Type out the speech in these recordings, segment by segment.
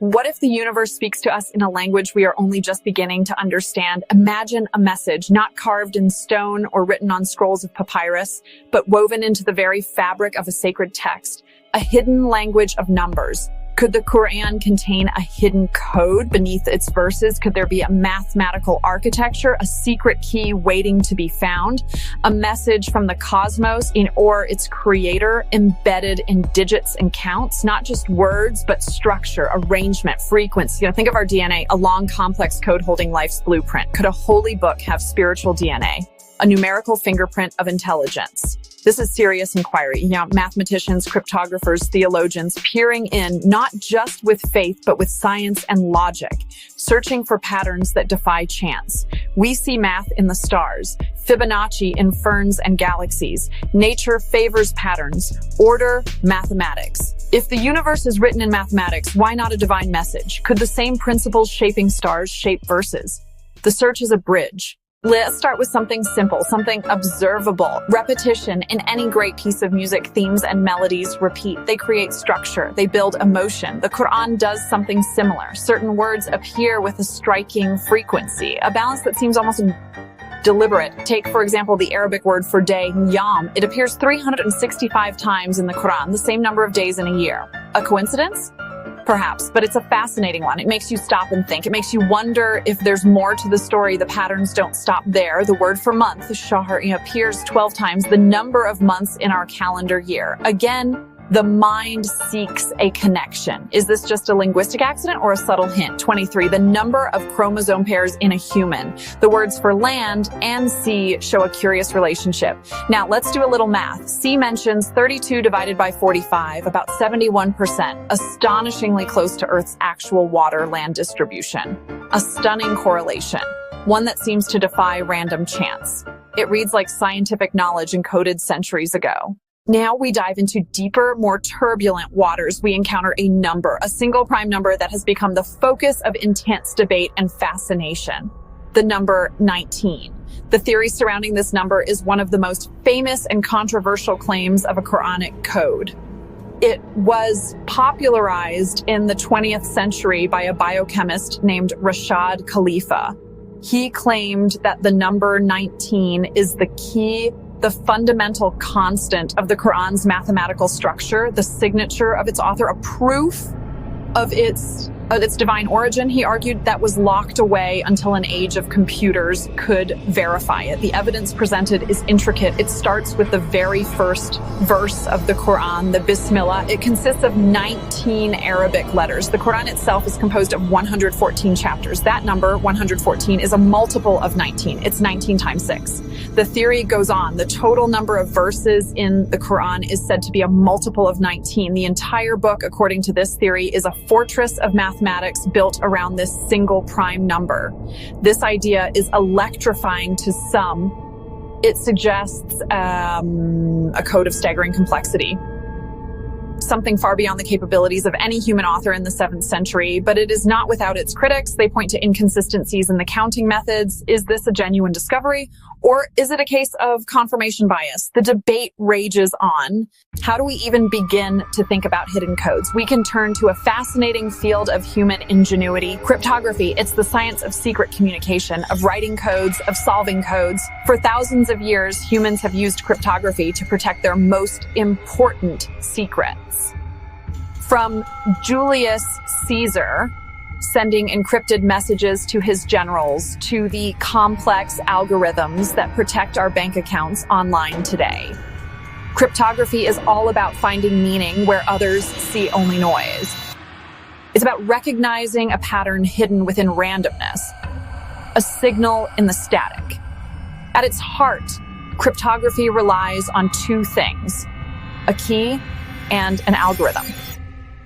What if the universe speaks to us in a language we are only just beginning to understand? Imagine a message not carved in stone or written on scrolls of papyrus, but woven into the very fabric of a sacred text, a hidden language of numbers. Could the Qur'an contain a hidden code beneath its verses? Could there be a mathematical architecture, a secret key waiting to be found, a message from the cosmos or its creator embedded in digits and counts, not just words, but structure, arrangement, frequency? Think of our DNA, a long, complex code holding life's blueprint. Could a holy book have spiritual DNA, a numerical fingerprint of intelligence? This is serious inquiry. Mathematicians, cryptographers, theologians peering in, not just with faith, but with science and logic, searching for patterns that defy chance. We see math in the stars, Fibonacci in ferns and galaxies. Nature favors patterns, order, mathematics. If the universe is written in mathematics, why not a divine message? Could the same principles shaping stars shape verses? The search is a bridge. Let's start with something simple, something observable. Repetition. In any great piece of music, themes and melodies repeat. They create structure. They build emotion. The Qur'an does something similar. Certain words appear with a striking frequency, a balance that seems almost deliberate. Take, for example, the Arabic word for day, yam. It appears 365 times in the Qur'an, the same number of days in a year. A coincidence? Perhaps, but it's a fascinating one. It makes you stop and think. It makes you wonder if there's more to the story. The patterns don't stop there. The word for month, shahr, appears 12 times, the number of months in our calendar year. Again, the mind seeks a connection. Is this just a linguistic accident or a subtle hint? 23, the number of chromosome pairs in a human. The words for land and sea show a curious relationship. Now, let's do a little math. Sea mentions 32 divided by 45, about 71%, astonishingly close to Earth's actual water-land distribution. A stunning correlation, one that seems to defy random chance. It reads like scientific knowledge encoded centuries ago. Now we dive into deeper, more turbulent waters. We encounter a number, a single prime number that has become the focus of intense debate and fascination. The number 19. The theory surrounding this number is one of the most famous and controversial claims of a Quranic code. It was popularized in the 20th century by a biochemist named Rashad Khalifa. He claimed that the number 19 is the key, the fundamental constant of the Qur'an's mathematical structure, the signature of its author, a proof of its divine origin. He argued that was locked away until an age of computers could verify it. The evidence presented is intricate. It starts with the very first verse of the Qur'an, the Bismillah. It consists of 19 Arabic letters. The Qur'an itself is composed of 114 chapters. That number, 114, is a multiple of 19. It's 19 times 6. The theory goes on. The total number of verses in the Qur'an is said to be a multiple of 19. The entire book, according to this theory, is a fortress of mathematics built around this single prime number. This idea is electrifying to some. It suggests a code of staggering complexity, something far beyond the capabilities of any human author in the 7th century, but it is not without its critics. They point to inconsistencies in the counting methods. Is this a genuine discovery, or is it a case of confirmation bias? The debate rages on. How do we even begin to think about hidden codes? We can turn to a fascinating field of human ingenuity, cryptography. It's the science of secret communication, of writing codes, of solving codes. For thousands of years, humans have used cryptography to protect their most important secrets. From Julius Caesar sending encrypted messages to his generals, to the complex algorithms that protect our bank accounts online today. Cryptography is all about finding meaning where others see only noise. It's about recognizing a pattern hidden within randomness, a signal in the static. At its heart, cryptography relies on two things: a key and an algorithm.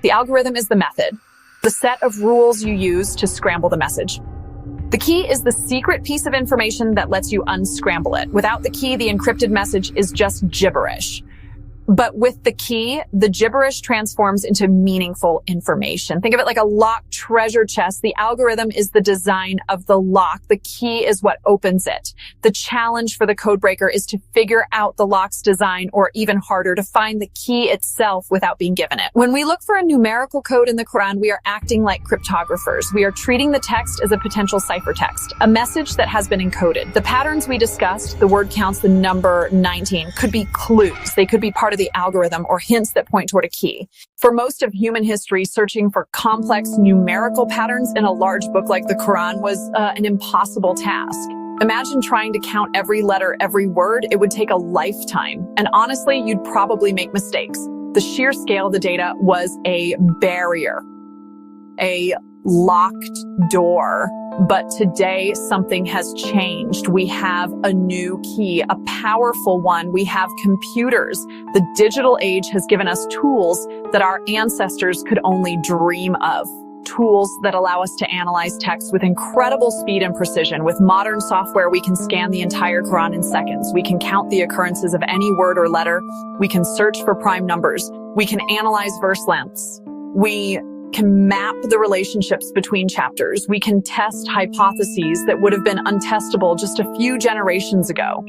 The algorithm is the method, the set of rules you use to scramble the message. The key is the secret piece of information that lets you unscramble it. Without the key, the encrypted message is just gibberish. But with the key, the gibberish transforms into meaningful information. Think of it like a locked treasure chest. The algorithm is the design of the lock. The key is what opens it. The challenge for the codebreaker is to figure out the lock's design, or even harder, to find the key itself without being given it. When we look for a numerical code in the Qur'an, we are acting like cryptographers. We are treating the text as a potential ciphertext, a message that has been encoded. The patterns we discussed, the word counts, the number 19, could be clues. They could be part of the algorithm or hints that point toward a key. For most of human history, searching for complex numerical patterns in a large book like the Qur'an was an impossible task. Imagine trying to count every letter, every word. It would take a lifetime. And honestly, you'd probably make mistakes. The sheer scale of the data was a barrier, a locked door. But today, something has changed. We have a new key, a powerful one. We have computers. The digital age has given us tools that our ancestors could only dream of. Tools that allow us to analyze text with incredible speed and precision. With modern software, we can scan the entire Quran in seconds. We can count the occurrences of any word or letter. We can search for prime numbers. We can analyze verse lengths. We can map the relationships between chapters. We can test hypotheses that would have been untestable just a few generations ago.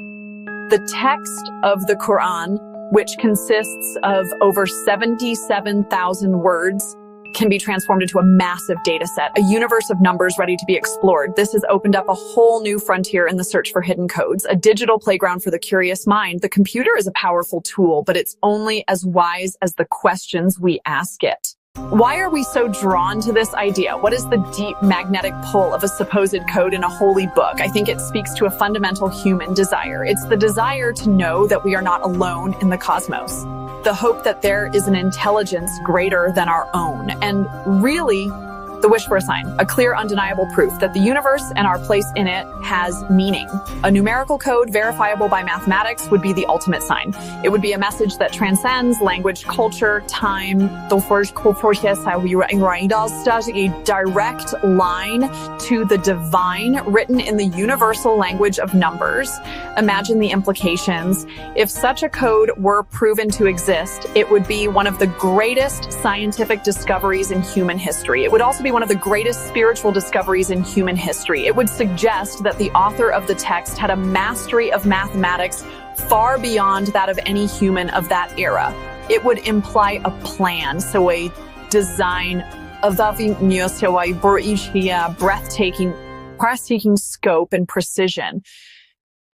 The text of the Quran, which consists of over 77,000 words, can be transformed into a massive data set, a universe of numbers ready to be explored. This has opened up a whole new frontier in the search for hidden codes, a digital playground for the curious mind. The computer is a powerful tool, but it's only as wise as the questions we ask it. Why are we so drawn to this idea? What is the deep magnetic pull of a supposed code in a holy book? I think it speaks to a fundamental human desire. It's the desire to know that we are not alone in the cosmos. The hope that there is an intelligence greater than our own. And really, the wish for a sign, a clear, undeniable proof that the universe and our place in it has meaning. A numerical code verifiable by mathematics would be the ultimate sign. It would be a message that transcends language, culture, time. A direct line to the divine written in the universal language of numbers. Imagine the implications. If such a code were proven to exist, it would be one of the greatest scientific discoveries in human history. It would also be one of the greatest spiritual discoveries in human history. It would suggest that the author of the text had a mastery of mathematics far beyond that of any human of that era. It would imply a plan, so a design of breathtaking scope and precision.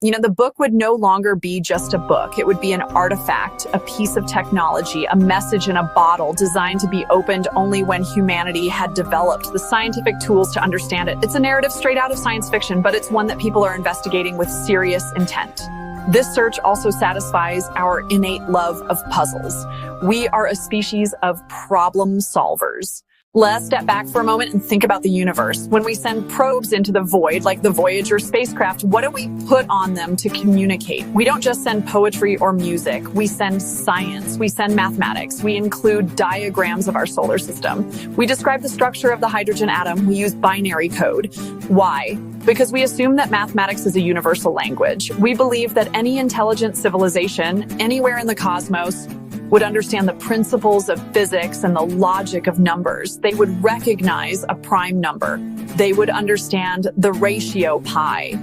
You know, the book would no longer be just a book. It would be an artifact, a piece of technology, a message in a bottle designed to be opened only when humanity had developed the scientific tools to understand it. It's a narrative straight out of science fiction, but it's one that people are investigating with serious intent. This search also satisfies our innate love of puzzles. We are a species of problem solvers. Let's step back for a moment and think about the universe. When we send probes into the void, like the Voyager spacecraft, what do we put on them to communicate? We don't just send poetry or music. We send science. We send mathematics. We include diagrams of our solar system. We describe the structure of the hydrogen atom. We use binary code. Why? Because we assume that mathematics is a universal language. We believe that any intelligent civilization, anywhere in the cosmos, would understand the principles of physics and the logic of numbers. They would recognize a prime number. They would understand the ratio pi.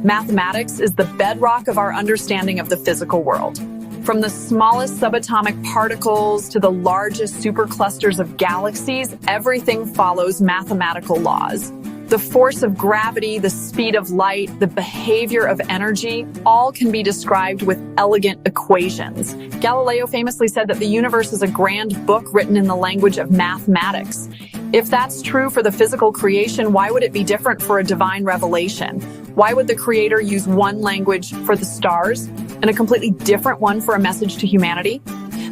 Mathematics is the bedrock of our understanding of the physical world. From the smallest subatomic particles to the largest superclusters of galaxies, everything follows mathematical laws. The force of gravity, the speed of light, the behavior of energy, all can be described with elegant equations. Galileo famously said that the universe is a grand book written in the language of mathematics. If that's true for the physical creation, why would it be different for a divine revelation? Why would the creator use one language for the stars and a completely different one for a message to humanity?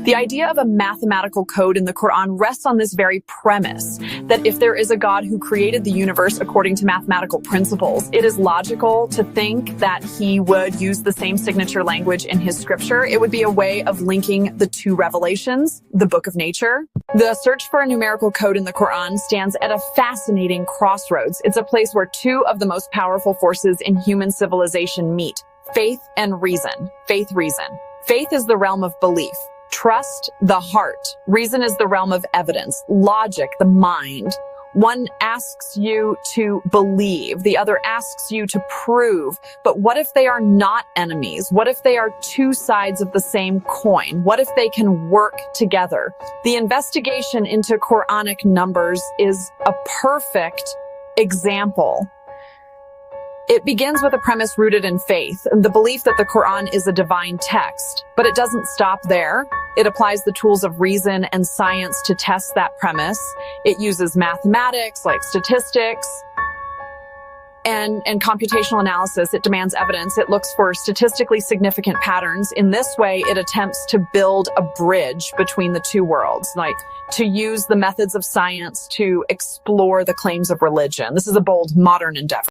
The idea of a mathematical code in the Quran rests on this very premise, that if there is a God who created the universe according to mathematical principles, it is logical to think that he would use the same signature language in his scripture. It would be a way of linking the two revelations, the book of nature. The search for a numerical code in the Quran stands at a fascinating crossroads. It's a place where two of the most powerful forces in human civilization meet: faith and reason. Faith, reason. Faith is the realm of belief. Trust, the heart. Reason is the realm of evidence. Logic, the mind. One asks you to believe, the other asks you to prove. But what if they are not enemies? What if they are two sides of the same coin? What if they can work together? The investigation into Quranic numbers is a perfect example. It begins with a premise rooted in faith, and the belief that the Quran is a divine text. But it doesn't stop there. It applies the tools of reason and science to test that premise. It uses mathematics, like statistics, and computational analysis. It demands evidence. It looks for statistically significant patterns. In this way, it attempts to build a bridge between the two worlds, like to use the methods of science to explore the claims of religion. This is a bold, modern endeavor.